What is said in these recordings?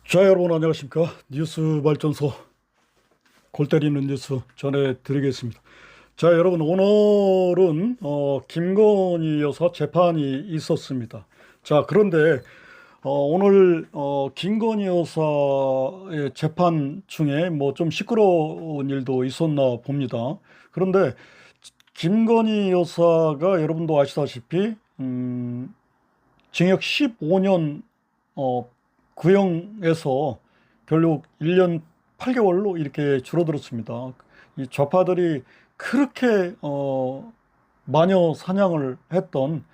자, 여러분 안녕하십니까? 뉴스 발전소 골 때리는 뉴스 전해드리겠습니다. 자, 여러분 오늘은 김건희 여사 재판이 있었습니다. 자, 그런데 오늘 김건희 여사의 재판 중에 뭐 좀 시끄러운 일도 있었나 봅니다. 그런데 김건희 여사가 여러분도 아시다시피 징역 15년 구형에서 결국 1년 8개월로 이렇게 줄어들었습니다. 이 좌파들이 그렇게 마녀 사냥을 했던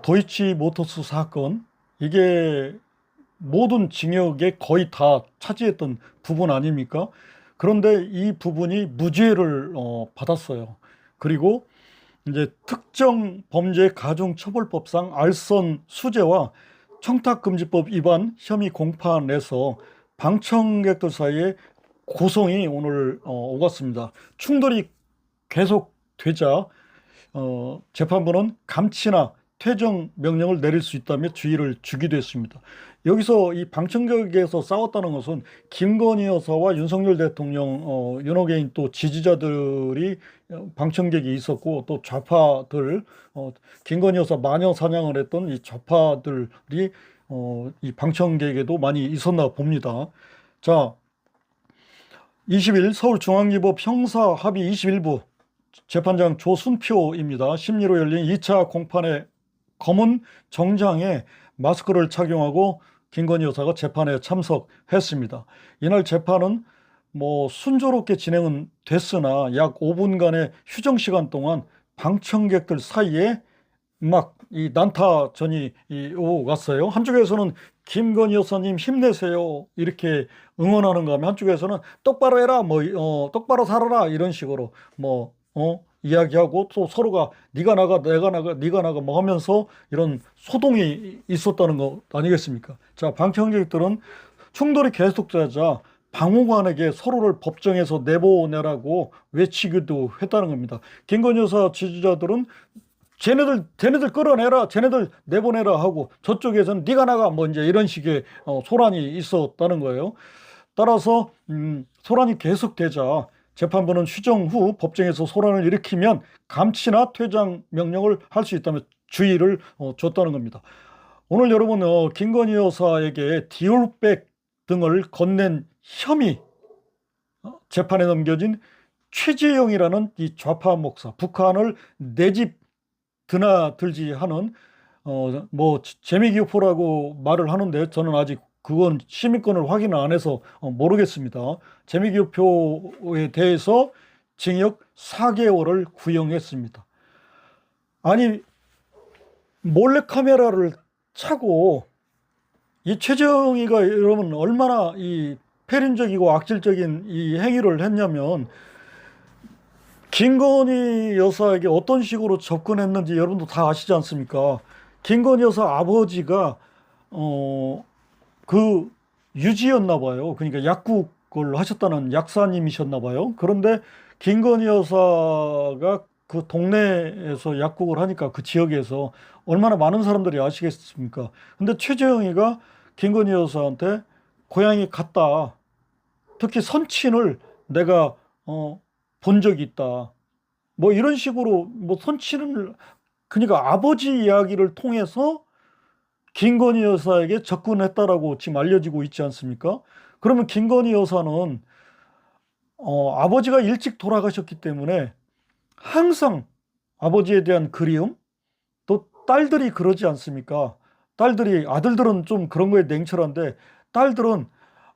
도이치 모터스 사건, 이게 모든 징역에 거의 다 차지했던 부분 아닙니까? 그런데 이 부분이 무죄를 받았어요. 그리고 이제 특정 범죄 가중처벌법상 알선 수재와 청탁금지법 위반 혐의 공판에서 방청객들 사이에 고성이 오늘 오갔습니다. 충돌이 계속되자 재판부는 감치나 퇴정 명령을 내릴 수 있다며 주의를 주기도 했습니다. 여기서 이 방청객에서 싸웠다는 것은 김건희 여사와 윤석열 대통령 윤호개인 또 지지자들이 방청객이 있었고, 또 좌파들 김건희 여사 마녀 사냥을 했던 이 좌파들이 이 방청객에도 많이 있었나 봅니다. 자, 20일 서울중앙지법 형사합의 21부 재판장 조순표입니다. 심리로 열린 2차 공판의 검은 정장에 마스크를 착용하고 김건희 여사가 재판에 참석했습니다. 이날 재판은 뭐 순조롭게 진행은 됐으나 약 5분간의 휴정 시간 동안 방청객들 사이에 막 이 난타전이 오갔어요. 한쪽에서는 김건희 여사님 힘내세요 이렇게 응원하는 거 하면, 한쪽에서는 똑바로 해라 뭐 똑바로 살아라 이런 식으로 뭐 이야기하고, 또 서로가 네가 나가 내가 나가 네가 나가 뭐 하면서 이런 소동이 있었다는 거 아니겠습니까? 자, 방청객들은 충돌이 계속되자 방호관에게 서로를 법정에서 내보내라고 외치기도 했다는 겁니다. 김건희 여사 지지자들은 쟤네들 끌어내라, 쟤네들 내보내라 하고, 저쪽에서는 네가 나가 뭐 이제 이런 식의 소란이 있었다는 거예요. 따라서 소란이 계속되자 재판부는 휴정 후 법정에서 소란을 일으키면 감치나 퇴장 명령을 할 수 있다며 주의를 줬다는 겁니다. 오늘 여러분 김건희 여사에게 디올백 등을 건넨 혐의, 재판에 넘겨진 최재형이라는 이 좌파 목사, 북한을 내 집 드나들지 하는 뭐 재미교포라고 말을 하는데, 저는 아직 그건 시민권을 확인을 안 해서 모르겠습니다. 재미교포에 대해서 징역 4개월을 구형했습니다. 아니, 몰래카메라를 차고 이 최정희가 여러분 얼마나 이 패륜적이고 악질적인 이 행위를 했냐면, 김건희 여사에게 어떤 식으로 접근했는지 여러분도 다 아시지 않습니까? 김건희 여사 아버지가 그 유지였나 봐요. 그러니까 약국을 하셨다는 약사님이셨나 봐요. 그런데 김건희 여사가 그 동네에서 약국을 하니까 그 지역에서 얼마나 많은 사람들이 아시겠습니까? 근데 최재형이가 김건희 여사한테 고향이 갔다, 특히 선친을 내가 본 적이 있다, 뭐 이런 식으로 뭐 선친을, 그러니까 아버지 이야기를 통해서 김건희 여사에게 접근했다라고 지금 알려지고 있지 않습니까? 그러면 김건희 여사는 아버지가 일찍 돌아가셨기 때문에 항상 아버지에 대한 그리움, 또 딸들이 그러지 않습니까? 딸들이, 아들들은 좀 그런 거에 냉철한데 딸들은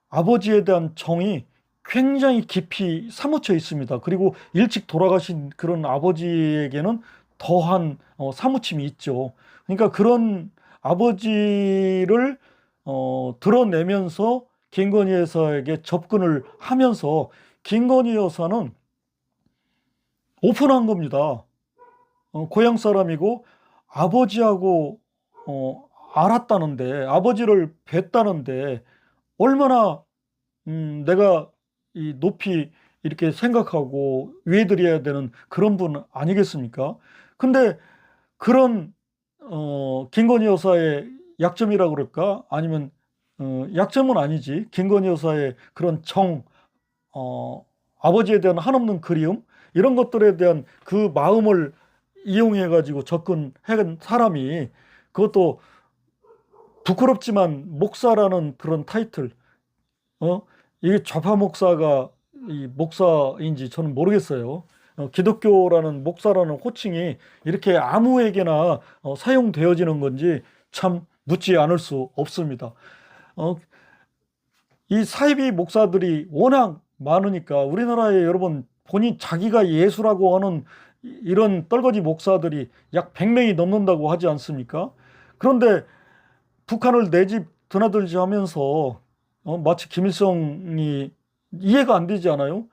아버지에 대한 정이 굉장히 깊이 사무쳐 있습니다. 그리고 일찍 돌아가신 그런 아버지에게는 더한 사무침이 있죠. 그러니까 그런 아버지를 드러내면서 김건희 여사에게 접근을 하면서 김건희 여사는 오픈한 겁니다. 고향 사람이고 아버지하고 알았다는데, 아버지를 뵀다는데 얼마나 내가 이 높이 이렇게 생각하고 위해드려야 되는 그런 분 아니겠습니까? 근데 그런 김건희 여사의 약점이라 그럴까? 아니면 약점은 아니지. 김건희 여사의 그런 어, 아버지에 대한 한없는 그리움, 이런 것들에 대한 그 마음을 이용해 가지고 접근한 사람이, 그것도 부끄럽지만 목사라는 그런 타이틀, 어? 이게 좌파 목사가 이 목사인지 저는 모르겠어요. 기독교라는 목사라는 호칭이 이렇게 아무에게나 사용되어지는 건지 참 묻지 않을 수 없습니다. 어, 이 사이비 목사들이 워낙 많으니까, 우리나라에 여러분 본인 자기가 예수라고 하는 이런 떨거지 목사들이 약 100명이 넘는다고 하지 않습니까? 그런데 북한을 내 집 드나들지 하면서 마치 김일성이 이해가 안 되지 않아요?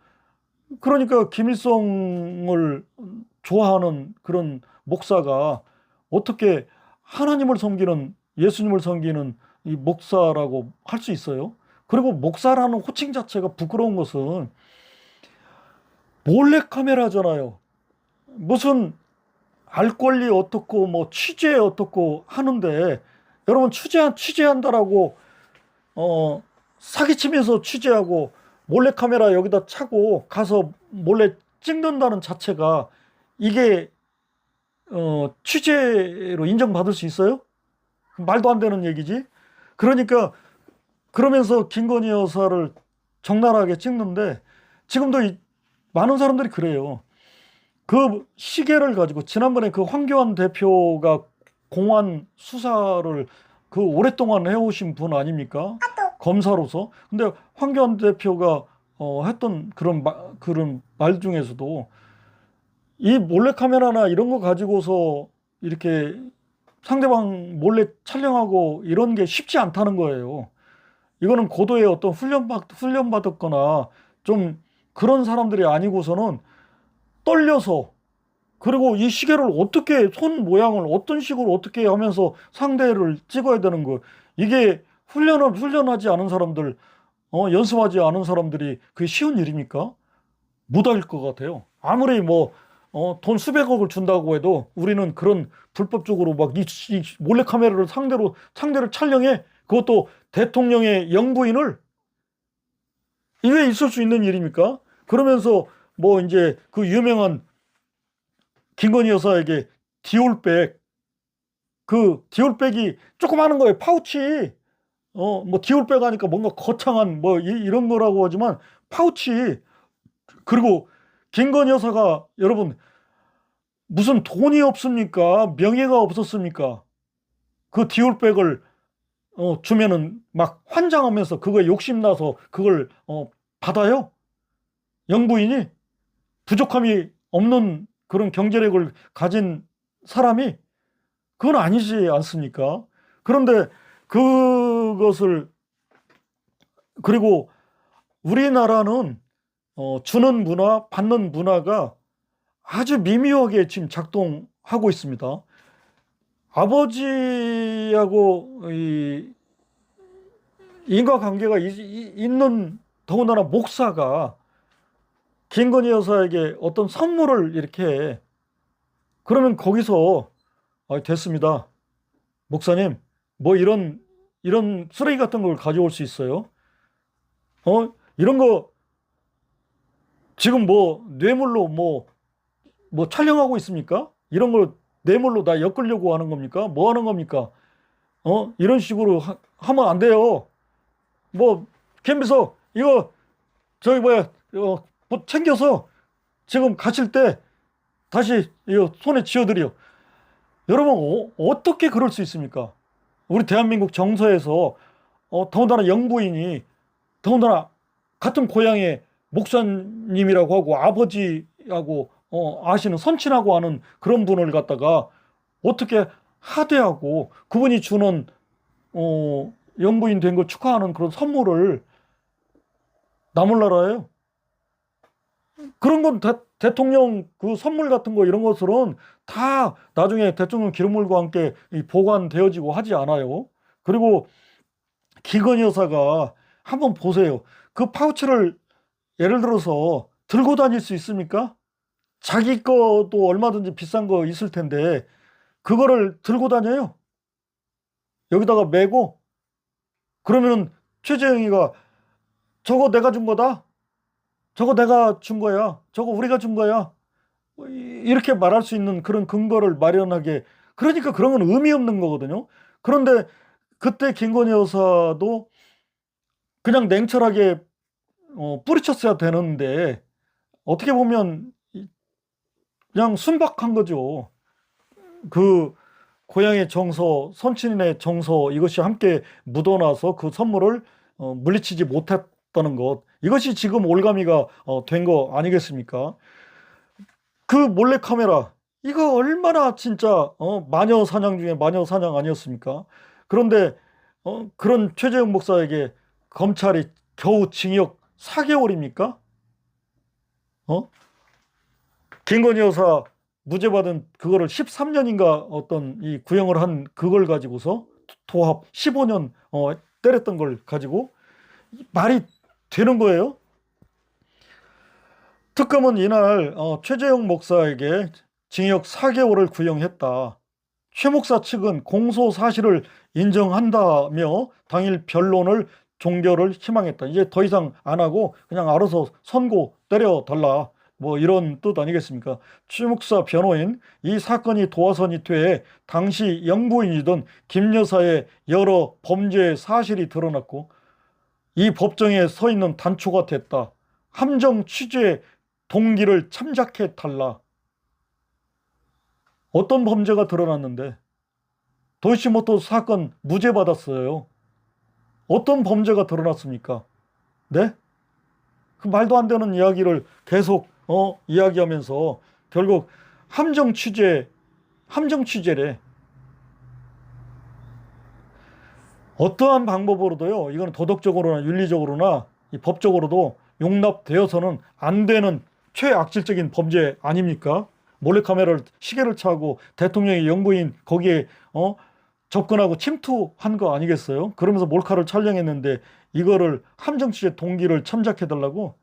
그러니까 김일성을 좋아하는 그런 목사가 어떻게 하나님을 섬기는, 예수님을 섬기는 이 목사라고 할 수 있어요? 그리고 목사라는 호칭 자체가 부끄러운 것은 몰래카메라잖아요. 무슨 알 권리 어떻고 뭐 취재 어떻고 하는데, 여러분 취재한다라고 사기치면서 취재하고 몰래카메라 여기다 차고 가서 몰래 찍는다는 자체가, 이게 취재로 인정받을 수 있어요? 말도 안 되는 얘기지. 그러니까 그러면서 김건희 여사를 적나라하게 찍는데, 지금도 많은 사람들이 그래요. 그 시계를 가지고 지난번에 그 황교안 대표가 공안 수사를 그 오랫동안 해오신 분 아닙니까? 검사로서. 근데 황교안 대표가 했던 그런 말 중에서도 이 몰래카메라나 이런 거 가지고서 이렇게 상대방 몰래 촬영하고 이런 게 쉽지 않다는 거예요. 이거는 고도의 어떤 훈련받았거나 좀 그런 사람들이 아니고서는 떨려서, 그리고 이 시계를 어떻게, 손 모양을 어떤 식으로 어떻게 하면서 상대를 찍어야 되는 거, 이게 훈련하지 않은 사람들, 연습하지 않은 사람들이 그게 쉬운 일입니까? 못할 것 같아요. 아무리 뭐 돈 수백억을 준다고 해도 우리는 그런 불법적으로 막 이 몰래카메라를 상대를 촬영해, 그것도 대통령의 영부인을, 이게 있을 수 있는 일입니까? 그러면서 뭐 이제 그 유명한 김건희 여사에게 디올백, 그 디올백이 조그마한 거예요. 파우치. 뭐 디올백 하니까 뭔가 거창한 뭐 이런 거라고 하지만 파우치. 그리고 김건희 여사가 여러분 무슨 돈이 없습니까? 명예가 없었습니까? 그 디올백을 주면은 막 환장하면서 그거에 욕심나서 그걸 받아요? 영부인이, 부족함이 없는 그런 경제력을 가진 사람이, 그건 아니지 않습니까? 그런데 그것을, 그리고 우리나라는 주는 문화, 받는 문화가 아주 미묘하게 지금 작동하고 있습니다. 아버지하고 이 인과관계가 있는, 더군다나 목사가 김건희 여사에게 어떤 선물을 이렇게 해. 그러면 거기서 됐습니다. 목사님, 뭐 이런 쓰레기 같은 걸 가져올 수 있어요? 이런 거 지금 뭐 뇌물로 뭐 촬영하고 있습니까? 이런 걸 뇌물로 나 엮으려고 하는 겁니까? 뭐 하는 겁니까? 이런 식으로 하면 안 돼요. 뭐 캠에서 이거 저기 뭐야 뭐 챙겨서 지금 가실 때 다시 이거 손에 쥐어드려. 여러분 어떻게 그럴 수 있습니까? 우리 대한민국 정서에서 더군다나 영부인이, 더군다나 같은 고향의 목사님이라고 하고 아버지하고 아시는 선친하고 하는 그런 분을 갖다가 어떻게 하대하고, 그분이 주는 영부인 된 걸 축하하는 그런 선물을 나몰라라예요. 그런 건 대통령 그 선물 같은 거 이런 것들은 다 나중에 대통령 기록물과 함께 보관되어지고 하지 않아요. 그리고 김건희 여사가 한번 보세요. 그 파우치를 예를 들어서 들고 다닐 수 있습니까? 자기 거도 얼마든지 비싼 거 있을 텐데 그거를 들고 다녀요. 여기다가 메고 그러면은 최재형이가 저거 내가 준 거다. 저거 내가 준 거야. 저거 우리가 준 거야. 이렇게 말할 수 있는 그런 근거를 마련하게. 그러니까 그런 건 의미 없는 거거든요. 그런데 그때 김건희 여사도 그냥 냉철하게 뿌리쳤어야 되는데 어떻게 보면 그냥 순박한 거죠. 그 고향의 정서, 선친의 정서, 이것이 함께 묻어나서 그 선물을 물리치지 못했다는 것. 이것이 지금 올가미가 된 거 아니겠습니까? 그 몰래카메라, 이거 얼마나 진짜 마녀 사냥 중에 마녀 사냥 아니었습니까? 그런데 그런 최재형 목사에게 검찰이 겨우 징역 4개월입니까? 어? 김건희 여사 무죄 받은 그거를 13년인가 어떤 이 구형을 한 그걸 가지고서 도합 15년 때렸던 걸 가지고 말이 되는 거예요? 특검은 이날 최재형 목사에게 징역 4개월을 구형했다. 최 목사 측은 공소 사실을 인정한다며 당일 변론을 종결을 희망했다. 이제 더 이상 안 하고 그냥 알아서 선고 때려달라. 뭐 이런 뜻 아니겠습니까? 최 목사 변호인, 이 사건이 도화선이 돼 당시 영부인이던 김 여사의 여러 범죄 사실이 드러났고 이 법정에 서 있는 단초가 됐다. 함정 취재 동기를 참작해 달라. 어떤 범죄가 드러났는데 도이치모터 사건 무죄 받았어요. 어떤 범죄가 드러났습니까? 네? 그 말도 안 되는 이야기를 계속 이야기하면서 결국 함정 취재래. 어떠한 방법으로도요, 이건 도덕적으로나 윤리적으로나 이 법적으로도 용납되어서는 안 되는 최악질적인 범죄 아닙니까? 몰래카메라를 시계를 차고 대통령의 영부인 거기에 접근하고 침투한 거 아니겠어요? 그러면서 몰카를 촬영했는데 이거를 함정 취재 동기를 참작해달라고?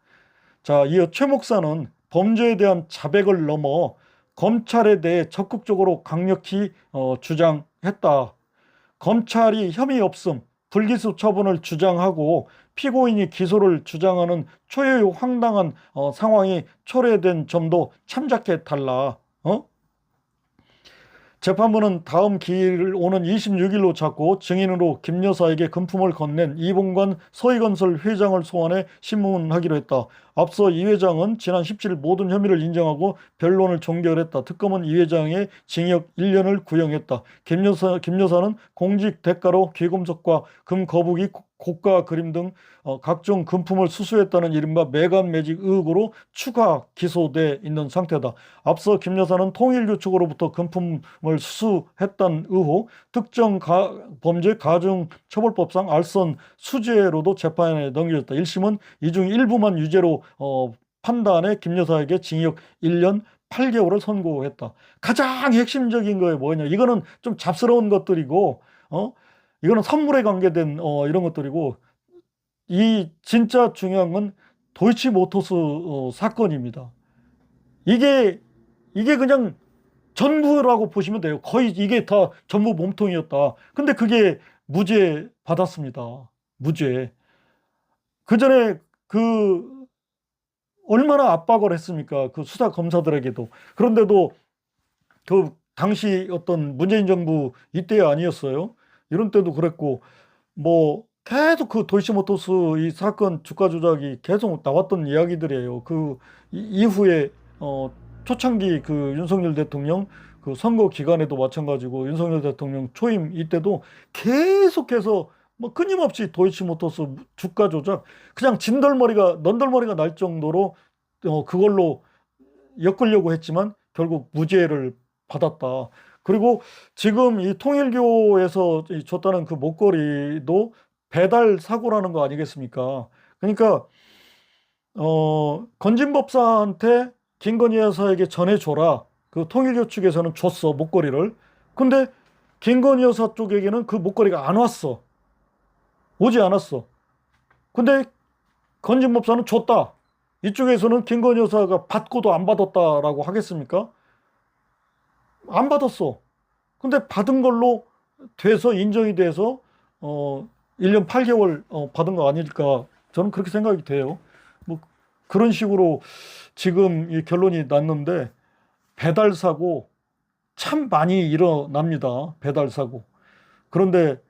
자, 이어 최 목사는 범죄에 대한 자백을 넘어 검찰에 대해 적극적으로 강력히 주장했다. 검찰이 혐의 없음, 불기소 처분을 주장하고 피고인이 기소를 주장하는 초유의 황당한 상황이 초래된 점도 참작해 달라. 재판부는 다음 기일을 오는 26일로 잡고 증인으로 김 여사에게 금품을 건넨 이봉관 서희건설 회장을 소환해 신문하기로 했다. 앞서 이 회장은 지난 17일 모든 혐의를 인정하고 변론을 종결했다. 특검은 이 회장의 징역 1년을 구형했다. 김 여사는 공직 대가로 귀금속과 금 거북이, 고가 그림 등 각종 금품을 수수했다는 이른바 매간 매직 의혹으로 추가 기소돼 있는 상태다. 앞서 김 여사는 통일교 측으로부터 금품을 수수했다는 의혹, 특정 범죄 가중처벌법상 알선 수재로도 재판에 넘겨졌다. 1심은 이 중 일부만 유죄로 판단해 김 여사에게 징역 1년 8개월을 선고했다. 가장 핵심적인 거에 뭐냐? 이거는 좀 잡스러운 것들이고, 이거는 선물에 관계된 이런 것들이고, 이 진짜 중요한 건 도이치모터스 사건입니다. 이게 그냥 전부라고 보시면 돼요. 거의 이게 다 전부 몸통이었다. 근데 그게 무죄 받았습니다. 무죄. 그 전에 얼마나 압박을 했습니까? 그 수사 검사들에게도. 그런데도 그 당시 어떤 문재인 정부 이때 아니었어요? 이런 때도 그랬고, 뭐 계속 그 도이치모터스 이 사건 주가 조작이 계속 나왔던 이야기들이에요. 그 이후에 초창기 그 윤석열 대통령 그 선거 기간에도 마찬가지고 윤석열 대통령 초임 이때도 계속해서 뭐 끊임없이 도이치모터스 주가 조작, 그냥 넌덜머리가 날 정도로 그걸로 엮으려고 했지만 결국 무죄를 받았다. 그리고 지금 이 통일교에서 줬다는 그 목걸이도 배달 사고라는 거 아니겠습니까? 그러니까 건진법사한테 김건희 여사에게 전해줘라. 그 통일교 측에서는 줬어, 목걸이를. 근데 김건희 여사 쪽에게는 그 목걸이가 안 왔어. 오지 않았어. 근데 건진법사는 줬다. 이쪽에서는 김건희 여사가 받고도 안 받았다라고 하겠습니까? 안 받았어. 근데 받은 걸로 돼서 인정이 돼서 1년 8개월 받은 거 아닐까 저는 그렇게 생각이 돼요. 뭐 그런 식으로 지금 이 결론이 났는데 배달 사고 참 많이 일어납니다. 배달 사고. 그런데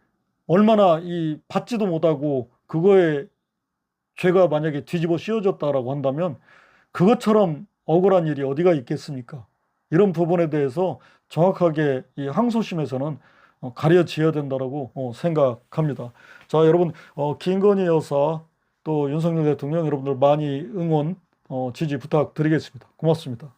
얼마나 이 받지도 못하고 그거에 죄가 만약에 뒤집어 씌워졌다라고 한다면 그것처럼 억울한 일이 어디가 있겠습니까? 이런 부분에 대해서 정확하게 이 항소심에서는 가려져야 된다라고 생각합니다. 자, 여러분, 김건희 여사 또 윤석열 대통령 여러분들 많이 응원, 지지 부탁드리겠습니다. 고맙습니다.